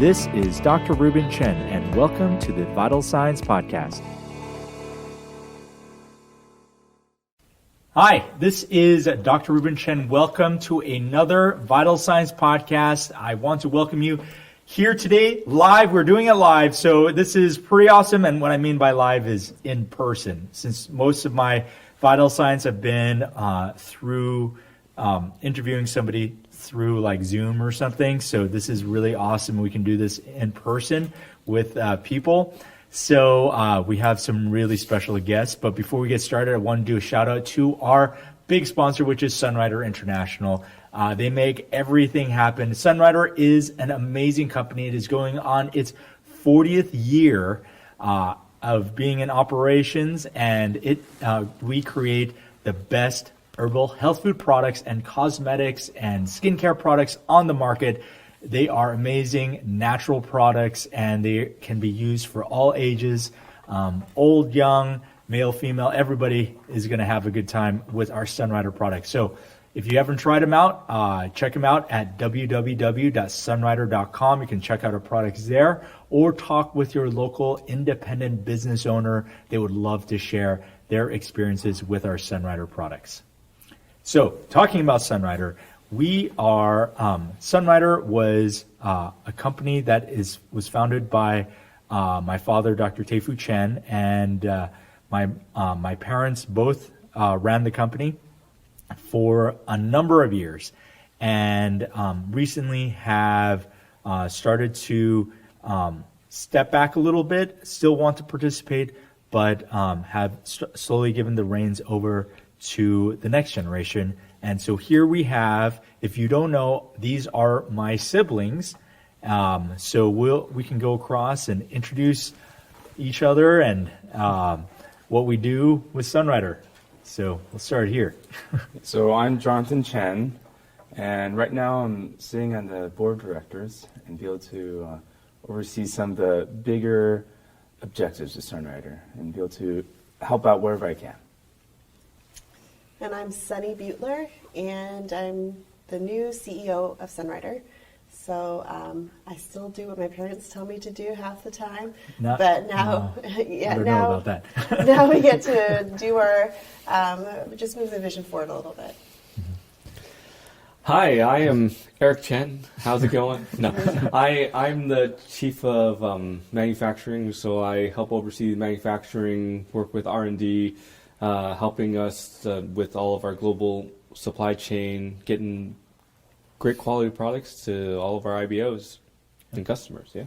This is Dr. Rubin Chen, and welcome to the Vital Signs podcast. Hi, this is Dr. Rubin Chen. Welcome to another Vital Signs podcast. I want to welcome you here today live. We're doing it live, so this is pretty awesome. And what I mean by live is in person, since most of my Vital Signs have been through interviewing somebody through like Zoom or something. So this is really awesome. We can do this in person with people. So we have some really special guests. But before we get started, I want to do a shout out to our big sponsor, which is Sanraider International. They make everything happen. Sanraider is an amazing company. It is going on its 40th year of being in operations, and we create the best herbal health food products and cosmetics and skincare products on the market. They are amazing natural products, and they can be used for all ages, old, young, male, female. Everybody is going to have a good time with our Sanraider products. So if you haven't tried them out, check them out at www.sanraider.com. You can check out our products there, or talk with your local independent business owner. They would love to share their experiences with our Sanraider products. So talking about Sanraider, Sanraider was a company that was founded by my father, Dr. Tei-Fu Chen, and my parents both ran the company for a number of years, and recently have started to step back a little bit, still want to participate, but have slowly given the reins over to the next generation. And so here we have, if you don't know, these are my siblings. So we can go across and introduce each other and what we do with Sanraider. So we'll start here. So I'm Jonathan Chen, and right now I'm sitting on the board of directors and be able to oversee some of the bigger objectives of Sanraider and be able to help out wherever I can. And I'm Sunny Butler, and I'm the new CEO of Sanraider. So I still do what my parents tell me to do half the time, but now, I don't know about that. Now we get to do our, just move the vision forward a little bit. Hi, I am Eric Chen. How's it going? No, I'm the chief of manufacturing, so I help oversee the manufacturing, work with R&D, helping us with all of our global supply chain, getting great quality products to all of our IBOs and customers, yeah.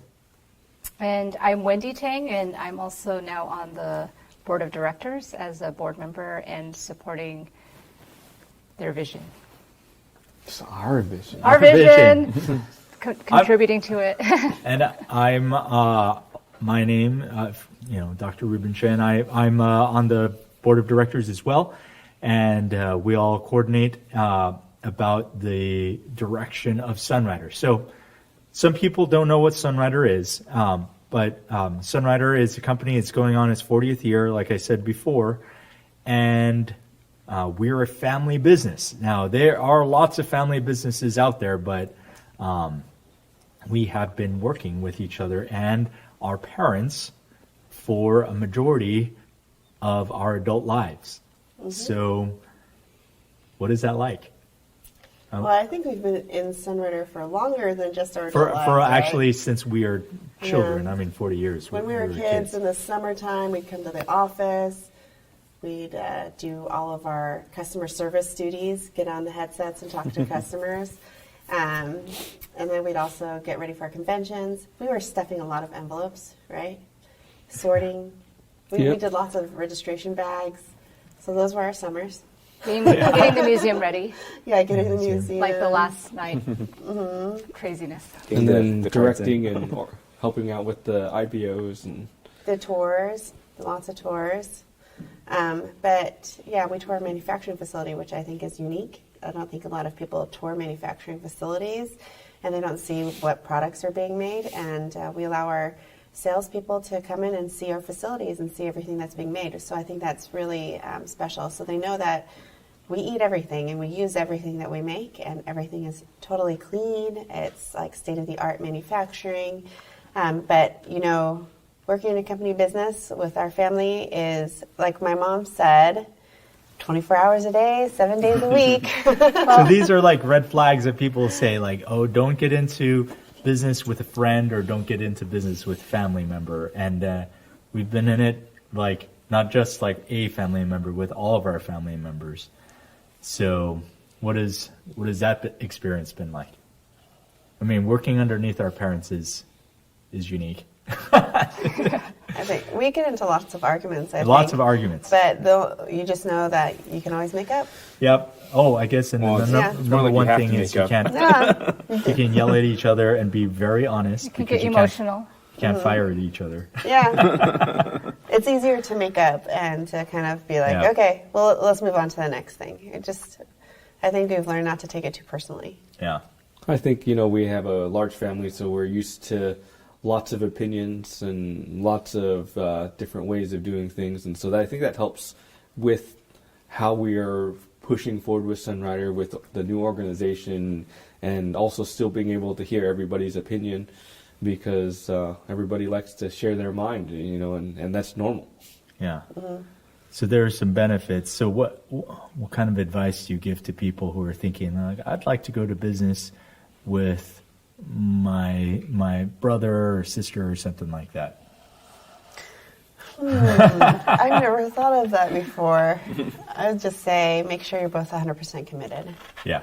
And I'm Wendy Tang, and I'm also now on the board of directors as a board member and supporting their vision. It's our vision. Our vision! Contributing to it. And I'm, my name, Dr. Rubin Chen. I'm on the board of directors as well, and we all coordinate about the direction of Sanraider. So some people don't know what Sanraider is, but Sanraider is a company. It's going on its 40th year, like I said before, and we're a family business. Now, there are lots of family businesses out there, but we have been working with each other and our parents for a majority of our adult lives. Mm-hmm. So what is that like? Well, I think we've been in Sanraider for longer than just our adult lives, for right? Actually, since we are children, yeah. I mean 40 years. When we were kids in the summertime, we'd come to the office. We'd do all of our customer service duties, get on the headsets and talk to customers. And then we'd also get ready for our conventions. We were stuffing a lot of envelopes, right? Sorting. We did lots of registration bags. So those were our summers. Getting the museum ready. Yeah, getting the museum. Like the last night. Mm-hmm. Craziness. And then directing and helping out with the IBOs and the tours, lots of tours. But yeah, we tour a manufacturing facility, which I think is unique. I don't think a lot of people tour manufacturing facilities, and they don't see what products are being made. And we allow our salespeople to come in and see our facilities and see everything that's being made. So I think that's really special. So they know that we eat everything and we use everything that we make, and everything is totally clean. It's like state-of-the-art manufacturing. But, you know, working in a company business with our family is, like my mom said, 24 hours a day, 7 days a week. So these are like red flags that people say, like, oh, don't get into business with a friend, or don't get into business with a family member. And we've been in it, like, not just like a family member, with all of our family members. So what has that experience been like? I mean, working underneath our parents is unique. I think we get into lots of arguments. Lots of arguments. But you just know that you can always make up. Yep. Oh, I guess, and number one thing is you can't. You can yell at each other and be very honest. You can get emotional. You can't fire at each other. Yeah. It's easier to make up and to kind of be like, okay, well, let's move on to the next thing. I think we've learned not to take it too personally. Yeah. I think, you know, we have a large family, so we're used to lots of opinions and lots of different ways of doing things. And so I think that helps with how we are pushing forward with Sanraider, with the new organization, and also still being able to hear everybody's opinion, because everybody likes to share their mind, you know, and that's normal. Yeah. Mm-hmm. So there are some benefits. So what kind of advice do you give to people who are thinking, like, I'd like to go to business with my brother or sister or something like that? I've never thought of that before. I would just say make sure you're both 100% committed. Yeah.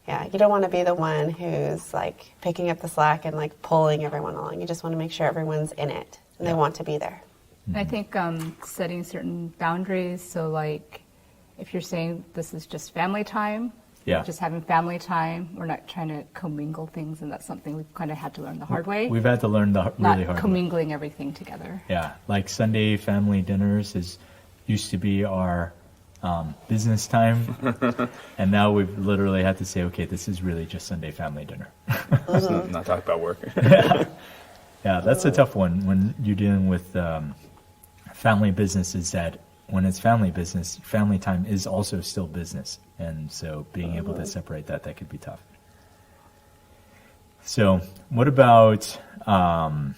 Yeah, you don't want to be the one who's like picking up the slack and like pulling everyone along. You just want to make sure everyone's in it and they want to be there. And I think setting certain boundaries. So like if you're saying this is just family time, just having family time, we're not trying to commingle things, and that's something we've kind of had to learn the hard way. We've had to learn the really hard way. Not commingling everything together. Yeah, like Sunday family dinners used to be our business time, and now we've literally had to say, okay, this is really just Sunday family dinner. Not talk about work. Yeah, that's a tough one when you're dealing with family businesses, that when it's family business, family time is also still business. And so being able to separate that could be tough. So what about, so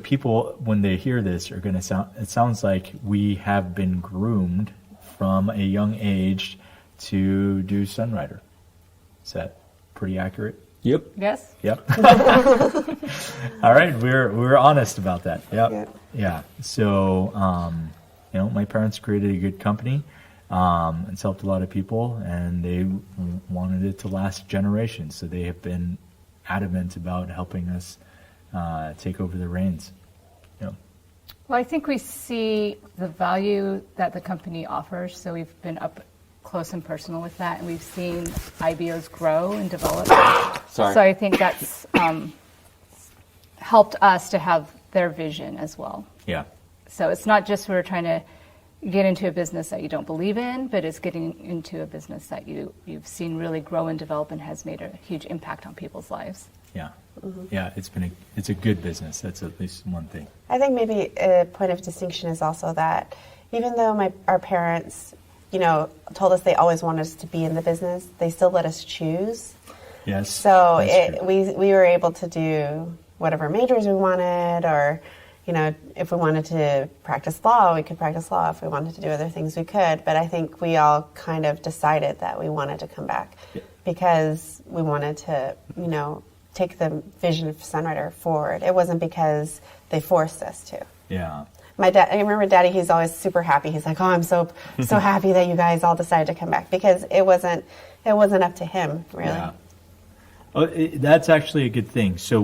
people, when they hear this, are going to it sounds like we have been groomed from a young age to do Sanraider. Is that pretty accurate? Yep. Yes. Yep. All right, we're honest about that. Yep. Yeah. So, my parents created a good company. It's helped a lot of people, and they wanted it to last generations. So they have been adamant about helping us take over the reins. Yeah. Well, I think we see the value that the company offers. So we've been up close and personal with that, and we've seen IBOs grow and develop. So I think that's helped us to have their vision as well. Yeah. So it's not just we're trying to get into a business that you don't believe in, but it's getting into a business that you've seen really grow and develop and has made a huge impact on people's lives. Yeah. Mm-hmm. Yeah, it's a good business. That's at least one thing. I think maybe a point of distinction is also that even though our parents, told us they always wanted us to be in the business, they still let us choose. Yes. So we were able to do whatever majors we wanted, or if we wanted to practice law, we could practice law. If we wanted to do other things, we could. But I think we all kind of decided that we wanted to come back because we wanted to, take the vision of Sanraider forward. It wasn't because they forced us to. Yeah. My dad, I remember Daddy, he's always super happy. He's like, oh, I'm so happy that you guys all decided to come back, because it wasn't up to him, really. Yeah. Oh, that's actually a good thing. So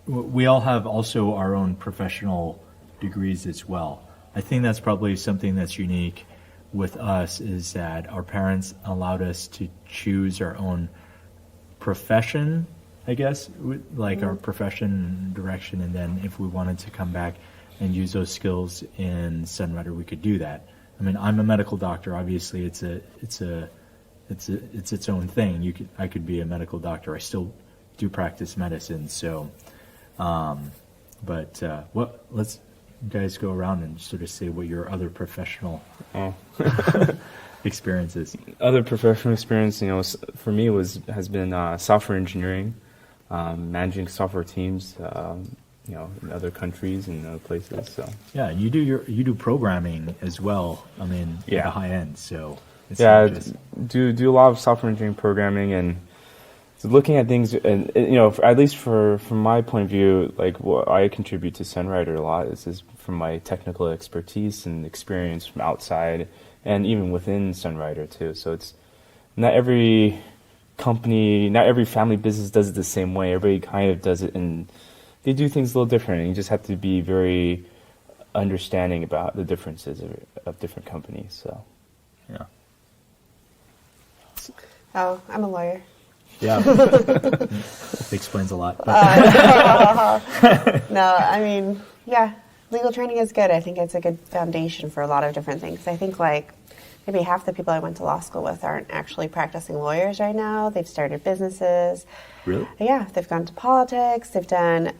we all have also our own professional degrees as well. I think that's probably something that's unique with us, is that our parents allowed us to choose our own profession, I guess, like our profession direction, and then if we wanted to come back and use those skills in Sanraider, we could do that. I mean, I'm a medical doctor. Obviously, it's its own thing. I could be a medical doctor. I still do practice medicine. So, you guys go around and sort of say what your other professional experiences? Other professional experience, for me has been software engineering, managing software teams, in other countries and other places. So yeah, and you do programming as well. I mean, at the high end. So it's do a lot of software engineering programming and looking at things, and at least from my point of view, like what I contribute to Sanraider a lot is from my technical expertise and experience from outside, and even within Sanraider too. So it's not every company, not every family business does it the same way. Everybody kind of does it, and they do things a little different. And you just have to be very understanding about the differences of different companies. So yeah. Oh, I'm a lawyer. Yeah, explains a lot. No, I mean, yeah, legal training is good. I think it's a good foundation for a lot of different things. I think like maybe half the people I went to law school with aren't actually practicing lawyers right now. They've started businesses. Really? Yeah, they've gone to politics. They've done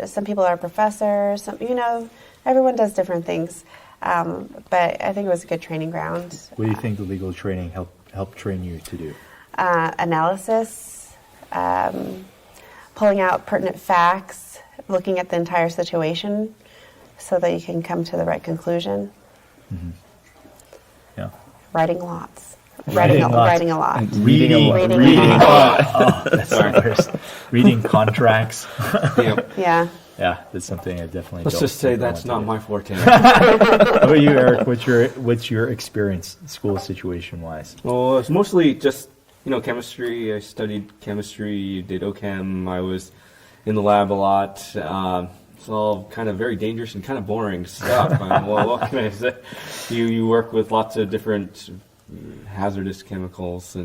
some people are professors. Everyone does different things. But I think it was a good training ground. What do you think the legal training helped train you to do? Analysis, pulling out pertinent facts, looking at the entire situation so that you can come to the right conclusion. Mm-hmm. Yeah. Writing lots. Writing a lot. And reading a lot. Oh, that's the worst. Reading contracts. Yeah. Yeah, that's something I definitely Let's don't just say think I that's want not to my forte. How about you, Eric? What's your experience school situation wise? Well, it's mostly just, chemistry. I studied chemistry, did OChem. I was in the lab a lot. It's all kind of very dangerous and kind of boring stuff. Well, what can I say? You work with lots of different hazardous chemicals,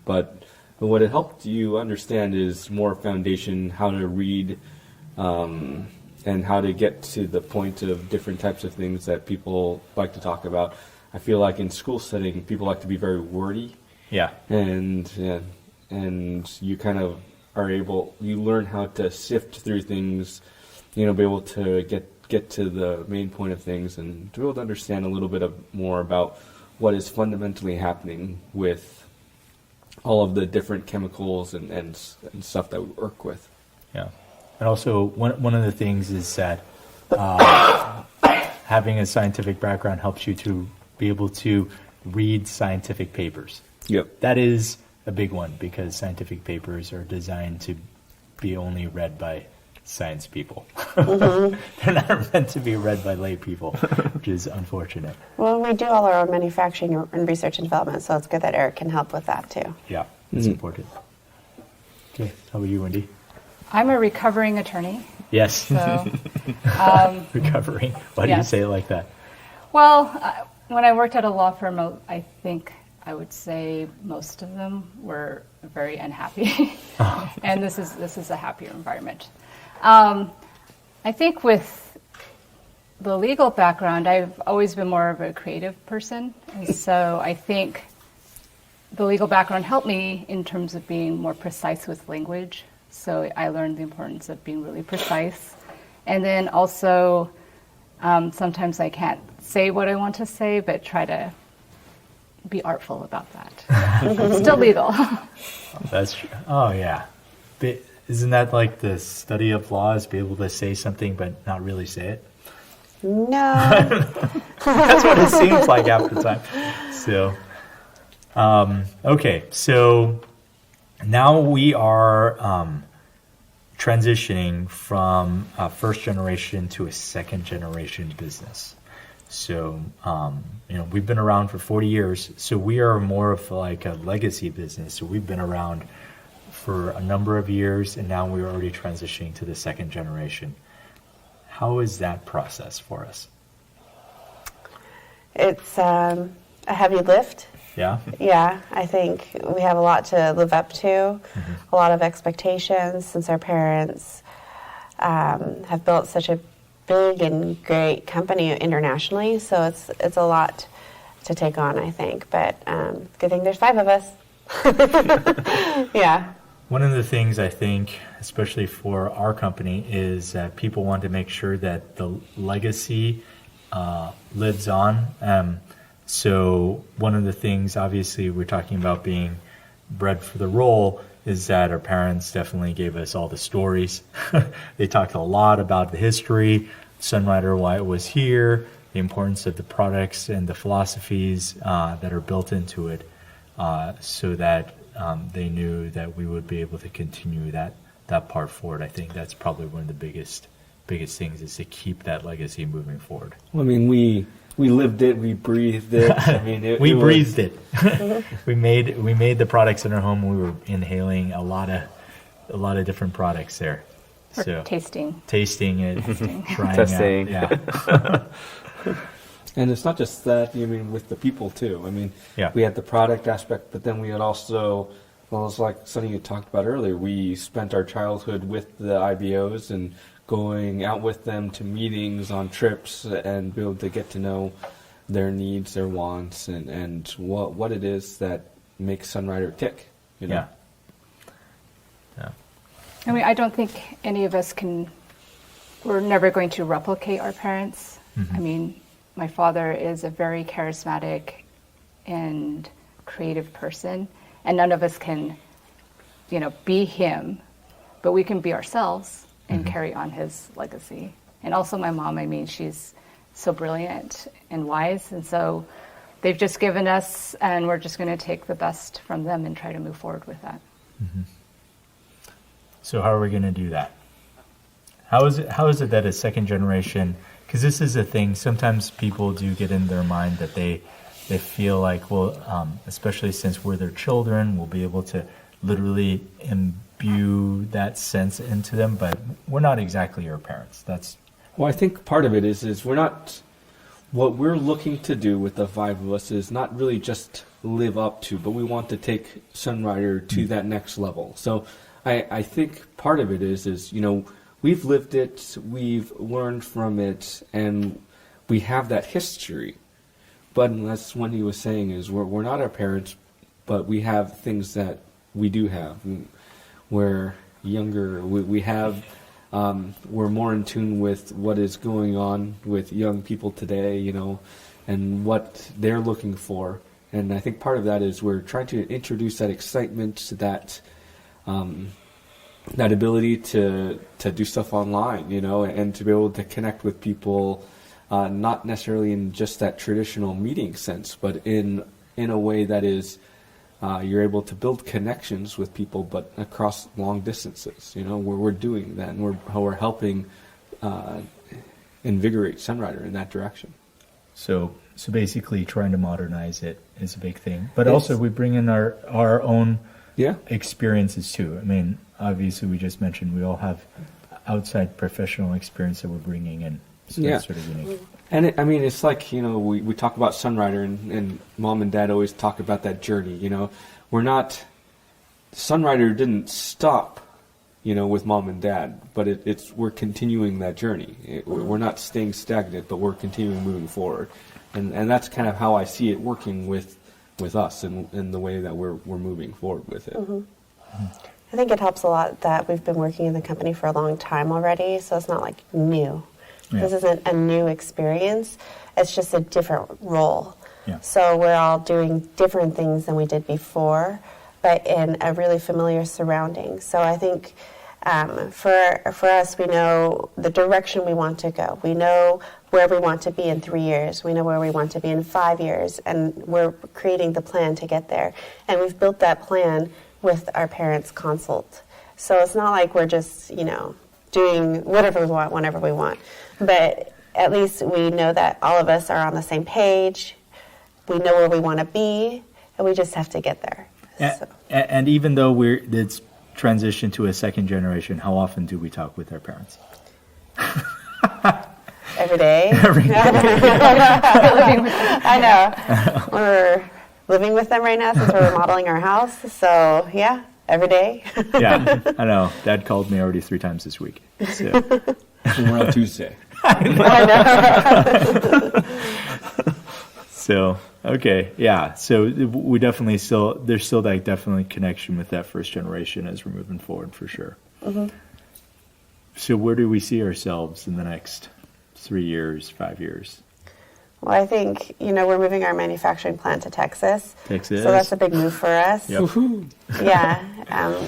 but what it helped you understand is more foundation, how to read, and how to get to the point of different types of things that people like to talk about. I feel like in school setting, people like to be very wordy. Yeah. And you kind of you learn how to sift through things, be able to get to the main point of things and to be able to understand a little bit more about what is fundamentally happening with all of the different chemicals and stuff that we work with. Yeah. And also, one of the things is that having a scientific background helps you to be able to read scientific papers. Yep. That is a big one because scientific papers are designed to be only read by science people. Mm-hmm. They're not meant to be read by lay people, which is unfortunate. Well, we do all our own manufacturing and research and development, so it's good that Eric can help with that too. Yeah, it's important. Okay, how about you, Wendy? I'm a recovering attorney. Yes. So, recovering. Why do you say it like that? Well, when I worked at a law firm, I think I would say most of them were very unhappy, and this is a happier environment. I think with the legal background, I've always been more of a creative person, and so I think the legal background helped me in terms of being more precise with language. So I learned the importance of being really precise, and then also sometimes I can't say what I want to say, but try to be artful about that. Still legal. That's true. Oh, yeah. But isn't that like the study of law, is be able to say something but not really say it? No. That's what it seems like half the time. So, okay. So now we are transitioning from a first generation to a second generation business. So, we've been around for 40 years, so we are more of like a legacy business. So we've been around for a number of years, and now we're already transitioning to the second generation. How is that process for us? It's a heavy lift. Yeah? Yeah, I think we have a lot to live up to, a lot of expectations since our parents have built such a big and great company internationally, so it's a lot to take on, I think. But good thing there's 5 of us. Yeah. One of the things I think, especially for our company, is that people want to make sure that the legacy lives on. So one of the things, obviously, we're talking about being bred for the role, is that our parents definitely gave us all the stories. They talked a lot about the history, Sanraider, why it was here, the importance of the products and the philosophies that are built into it, so that they knew that we would be able to continue that part forward. I think that's probably one of the biggest things, is to keep that legacy moving forward. Well, I mean, we lived it, we breathed it. I mean, we breathed it. we made the products in our home. We were inhaling a lot of different products there. Or tasting it, trying testing. out. Yeah. And it's not just that, I mean, with the people too. I mean, Yeah. we had the product aspect, but then we had also, well, it's like something you talked about earlier. We spent our childhood with the IBOs and going out with them to meetings, on trips, and be able to get to know their needs, their wants, and what it is that makes Sanraider tick. You know? Yeah. I mean, I don't think any of us we're never going to replicate our parents. I mean, my father is a very charismatic and creative person, and none of us can, be him, but we can be ourselves and carry on his legacy. And also my mom, I mean, she's so brilliant and wise, and so they've just given us, and we're just going to take the best from them and try to move forward with that. So how are we going to do that? How is it that a second generation, because this is a thing, sometimes people do get in their mind that they feel like, well, especially since we're their children, we'll be able to literally imbue that sense into them, but we're not exactly your parents. Well, I think part of it is we're not, what we're looking to do with the five of us is not really just live up to, but we want to take Sanraider to that next level. So I think part of it is we've lived it, we've learned from it, and we have that history. But that's what he was saying, is we're not our parents, but we have things that we do have. We're younger, we have, we're more in tune with what is going on with young people today, and what they're looking for. And I think part of that is we're trying to introduce that excitement, that ability to do stuff online, and to be able to connect with people, not necessarily in just that traditional meeting sense, but in a way that is you're able to build connections with people, but across long distances. Where we're doing that, and we're helping invigorate Sanraider in that direction. So basically, trying to modernize it is a big thing, but also we bring in our own experiences too. I mean, obviously, we just mentioned we all have outside professional experience that we're bringing in. So that's sort of unique. And it's like, we talk about Sanraider, and mom and dad always talk about that journey. Sanraider didn't stop, with mom and dad, but we're continuing that journey. We're not staying stagnant, but we're continuing moving forward. And that's kind of how I see it working with us, and the way that we're moving forward with it. I think it helps a lot that we've been working in the company for a long time already, so it's not like new. Yeah. This isn't a new experience. It's just a different role. Yeah. So we're all doing different things than we did before, but in a really familiar surrounding. So I think for us, we know the direction we want to go. We know where we want to be in 3 years. We know where we want to be in 5 years, and we're creating the plan to get there. And we've built that plan with our parents' consult. So it's not like we're just, doing whatever we want, whenever we want. But at least we know that all of us are on the same page. We know where we want to be, and we just have to get there. And even though it's transitioned to a second generation, how often do we talk with our parents? Every day. I know. We're living with them right now since we're remodeling our house. So, yeah, every day. Yeah, I know. Dad called me already 3 times this week. So. We're on Tuesday. So Okay, yeah. So we definitely there's still that definitely connection with that first generation as we're moving forward for sure. Mm-hmm. So where do we see ourselves in the next 3 years, 5 years? Well, I think, we're moving our manufacturing plant to Texas. Texas. So that's a big move for us. Yep. Yeah.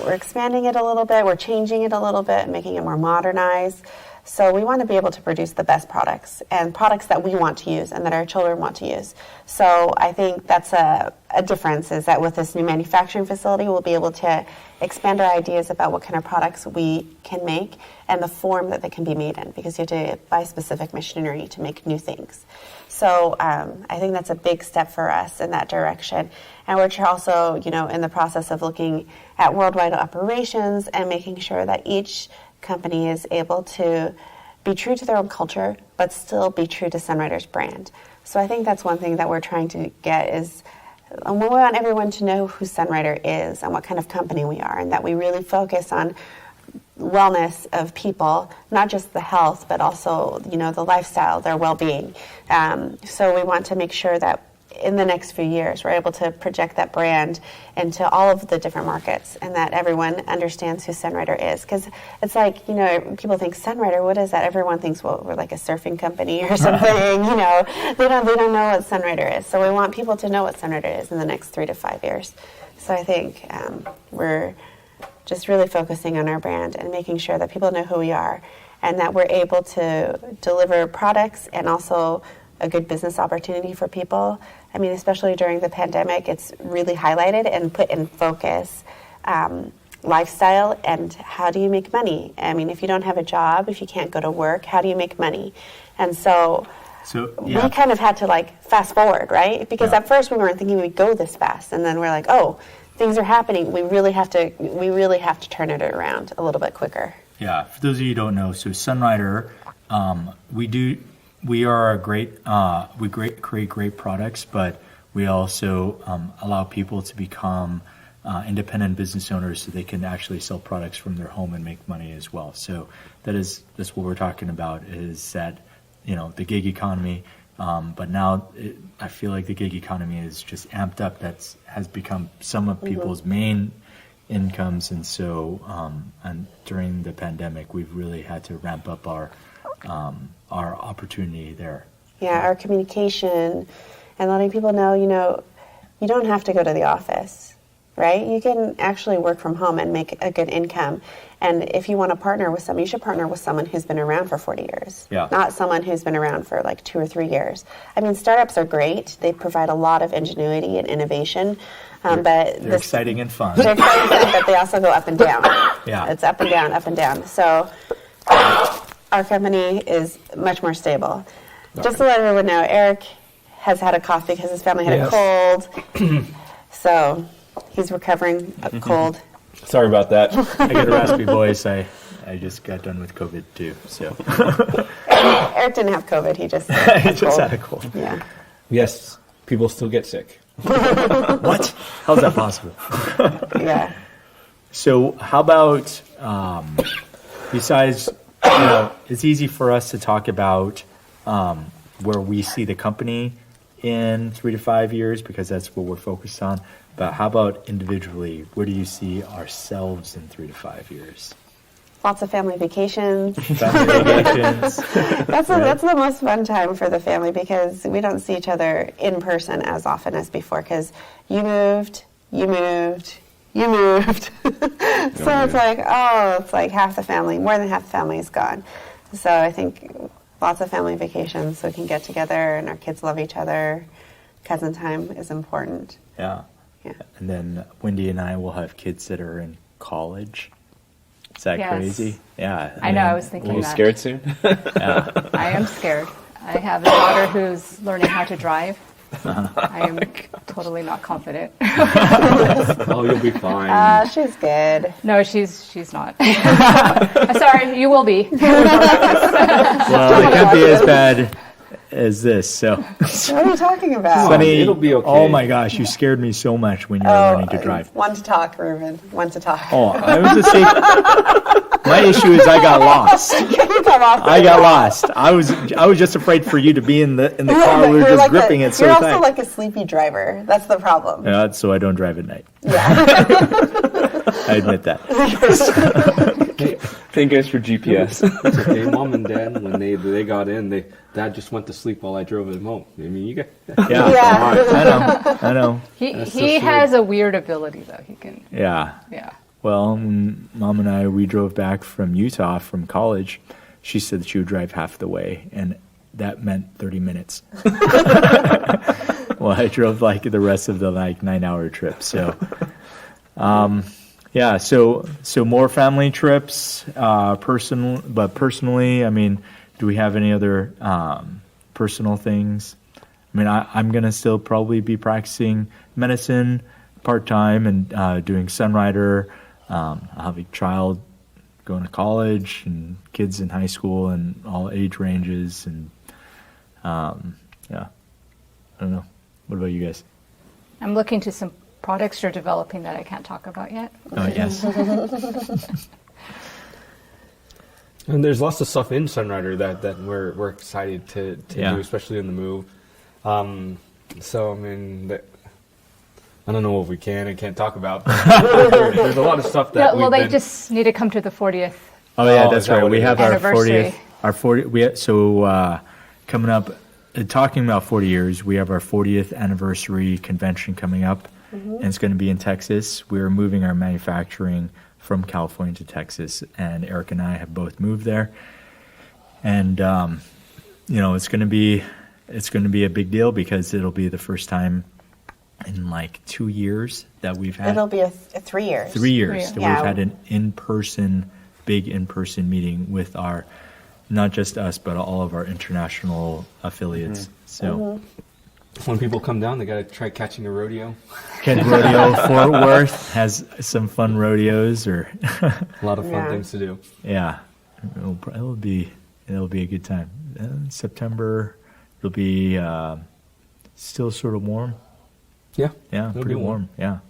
We're expanding it a little bit. We're changing it a little bit, making it more modernized. So we want to be able to produce the best products and products that we want to use and that our children want to use. So I think that's a difference, is that with this new manufacturing facility, we'll be able to expand our ideas about what kind of products we can make and the form that they can be made in, because you have to buy specific machinery to make new things. So I think that's a big step for us in that direction. And we're also, in the process of looking at worldwide operations and making sure that each company is able to be true to their own culture, but still be true to Sanraider's brand. So I think that's one thing that we're trying to get is we want everyone to know who Sanraider is and what kind of company we are, and that we really focus on wellness of people, not just the health, but also, the lifestyle, their well-being. So we want to make sure that in the next few years, we're able to project that brand into all of the different markets, and that everyone understands who Sanraider is. Because it's like, people think Sanraider, what is that? Everyone thinks, well, we're like a surfing company or something. They don't know what Sanraider is. So we want people to know what Sanraider is in the next 3 to 5 years. So I think we're just really focusing on our brand and making sure that people know who we are, and that we're able to deliver products and also a good business opportunity for people. I mean, especially during the pandemic, it's really highlighted and put in focus lifestyle and how do you make money? I mean, if you don't have a job, if you can't go to work, how do you make money? And so we kind of had to fast forward, right? Because at first we weren't thinking we'd go this fast, and then we're like, oh, things are happening. We really have to turn it around a little bit quicker. Yeah, for those of you who don't know, so Sanraider, we are we create great products, but we also allow people to become independent business owners so they can actually sell products from their home and make money as well. So that's what we're talking about, is that, the gig economy, but now I feel like the gig economy is just amped up. Has become some of people's main incomes, and so and during the pandemic, we've really had to ramp up our opportunity there. Yeah, our communication and letting people know, you don't have to go to the office, right? You can actually work from home and make a good income. And if you want to partner with someone, you should partner with someone who's been around for 40 years, not someone who's been around for 2 or 3 years. I mean, startups are great. They provide a lot of ingenuity and innovation. But they're exciting and fun. They're exciting and fun, but they also go up and down. Yeah. It's up and down, up and down. So our company is much more stable. Okay. Just to let everyone know, Eric has had a cough because his family had a cold. So he's recovering a cold. Sorry about that. I get a raspy voice. I just got done with COVID too. So Eric didn't have COVID. He just had a cold. Yeah. Yes, people still get sick. What? How's that possible? Yeah. So how about besides, it's easy for us to talk about where we see the company in 3 to 5 years because that's what we're focused on. But how about individually? Where do you see ourselves in 3 to 5 years? Lots of family vacations. Family vacations. That's the most fun time for the family because we don't see each other in person as often as before because you moved. So it's like half the family, more than half the family is gone. So I think lots of family vacations so we can get together and our kids love each other. Cousin time is important. Yeah. And then Wendy and I will have kids that are in college. Is that crazy? Yeah. I know, I was thinking that. Are you scared soon? Yeah. I am scared. I have a daughter who's learning how to drive. I am totally not confident. Oh, you'll be fine. She's good. No, she's not. Sorry, you will be. Well, it could be as bad as this. So, What are you talking about? Sunny, it'll be okay. Oh my gosh, you scared me so much when you were learning to drive. One to talk, Ruben. One to talk. Oh, I was just saying. My issue is I got lost. Come off I got lost. I was just afraid for you to be in the car. We were just like gripping it so You're tight. also like a sleepy driver. That's the problem. Yeah, so I don't drive at night. I admit that. Thank you guys for GPS. It's okay. Mom and Dad, when they got in, Dad just went to sleep while I drove him home. I mean, you get. Yeah. I know. He has a weird ability though. He can. Yeah. Yeah. Well, when Mom and we drove back from Utah from college, she said that she would drive half the way, and that meant 30 minutes. Well, I drove like the rest of the 9-hour trip. So, yeah. So more family trips, personally, I mean, do we have any other personal things? I mean, I'm gonna still probably be practicing medicine part-time and doing Sanraider. I'll have a child going to college and kids in high school and all age ranges. And yeah, I don't know. What about you guys? I'm looking to some products you're developing that I can't talk about yet. Oh, yes. And there's lots of stuff in Sanraider that we're excited to do, especially in the move. So I mean, I don't know if we can and can't talk about. There's a lot of stuff that. Yeah, well, they just need to come to the 40th. Oh yeah, that's right. We have our anniversary. 40th. Coming up, talking about 40 years, we have our 40th anniversary convention coming up, and it's going to be in Texas. We're moving our manufacturing from California to Texas, and Eric and I have both moved there. And it's going to be a big deal because it'll be the first time in 2 years that we've had. It'll be a 3 years. 3 years that Yeah. we've had an big in-person meeting with our, not just us, but all of our international affiliates. So when people come down, they got to try catching a rodeo. Kent Rodeo Fort Worth has some fun rodeos, or A lot of fun things to do. yeah, it'll be a good time. September, it'll be still sort of warm. Yeah. Yeah, It'll pretty be warm. Yeah,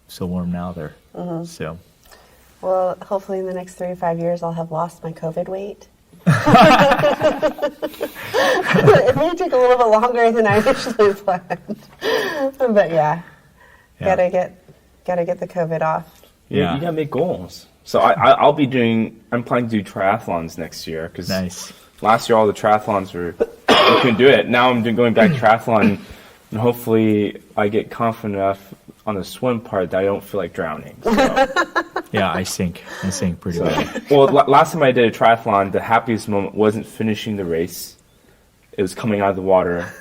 so warm now there. So. Well, hopefully in the next 3 to 5 years, I'll have lost my COVID weight. It may take a little bit longer than I initially planned, but gotta get the COVID off. Yeah. You gotta make goals. So I'm planning to do triathlons next year because last year all the triathlons we couldn't do it. Now I'm going back to triathlon, and hopefully I get confident enough on the swim part that I don't feel like drowning. So. Yeah, I sink pretty well. Well, last time I did a triathlon, the happiest moment wasn't finishing the race. It was coming out of the water,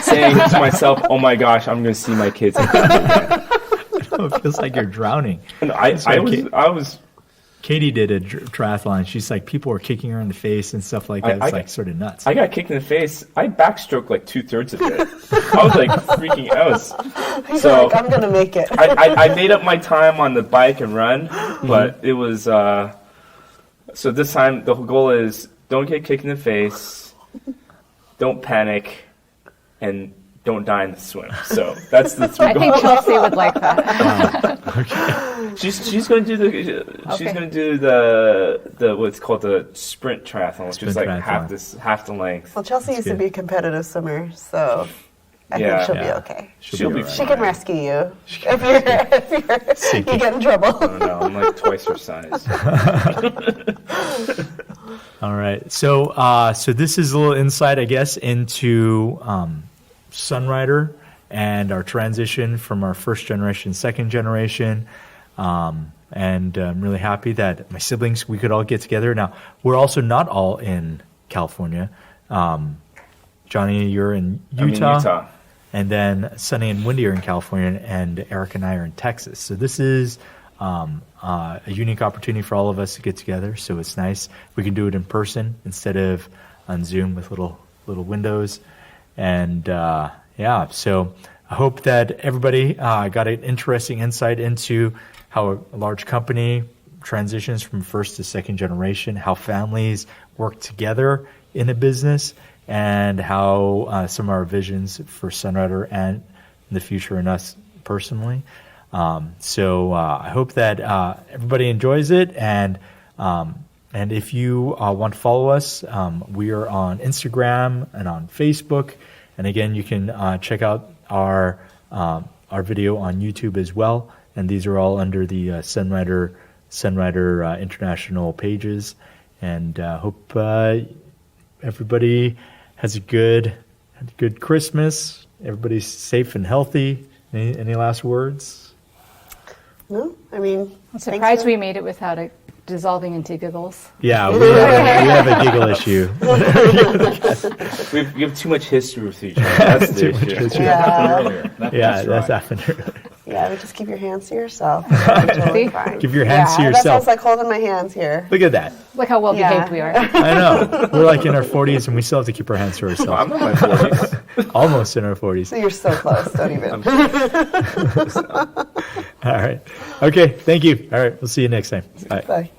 saying to myself, "Oh my gosh, I'm going to see my kids." It feels like you're drowning. And I was. Katie did a triathlon. She's like, people were kicking her in the face and stuff like that. It's sort of nuts. I got kicked in the face. I backstroked 2/3 of it. I was freaking out. So I'm gonna make it. I made up my time on the bike and run, but it was. So this time the whole goal is don't get kicked in the face, don't panic, and don't die in the swim. So that's the 3 I goals. think Chelsea would like that. She's going to do the what's called the sprint triathlon, which is half the length. Well, Chelsea used to be a competitive swimmer, so I think she'll be okay. She'll be. She can rescue you if you get in trouble. I don't know. I'm twice her size. All right. So this is a little insight, I guess, into Sanraider and our transition from our first generation, second generation. And I'm really happy that my siblings, we could all get together. Now, we're also not all in California. Johnny, you're in Utah. I'm in Utah. And then Sunny and Wendy are in California, and Eric and I are in Texas. So this is a unique opportunity for all of us to get together. So it's nice. We can do it in person instead of on Zoom with little windows. And so I hope that everybody got an interesting insight into how a large company transitions from first to second generation, how families work together in a business, and how some of our visions for Sanraider and in the future and us personally. So I hope that everybody enjoys it, and if you want to follow us, we are on Instagram and on Facebook, and again, you can check out our video on YouTube as well. And these are all under the Sanraider International pages. And hope everybody has a good Christmas. Everybody's safe and healthy. Any last words? No, I mean, I'm surprised we made it without it dissolving into giggles. Yeah, we have a giggle issue. We have too much history with each other. That's the issue. Yeah. That's happened earlier. Yeah, but just keep your hands to yourself. Totally fine. Give your hands to That yourself. sounds like holding my hands here. Look at that. Look how well behaved we are. I know. We're like in our 40s and we still have to keep our hands to ourselves. I'm in my 40s. Almost in our 40s. So you're so close. Don't even. All right. Okay. Thank you. All right. We'll see you next time. Bye. Bye.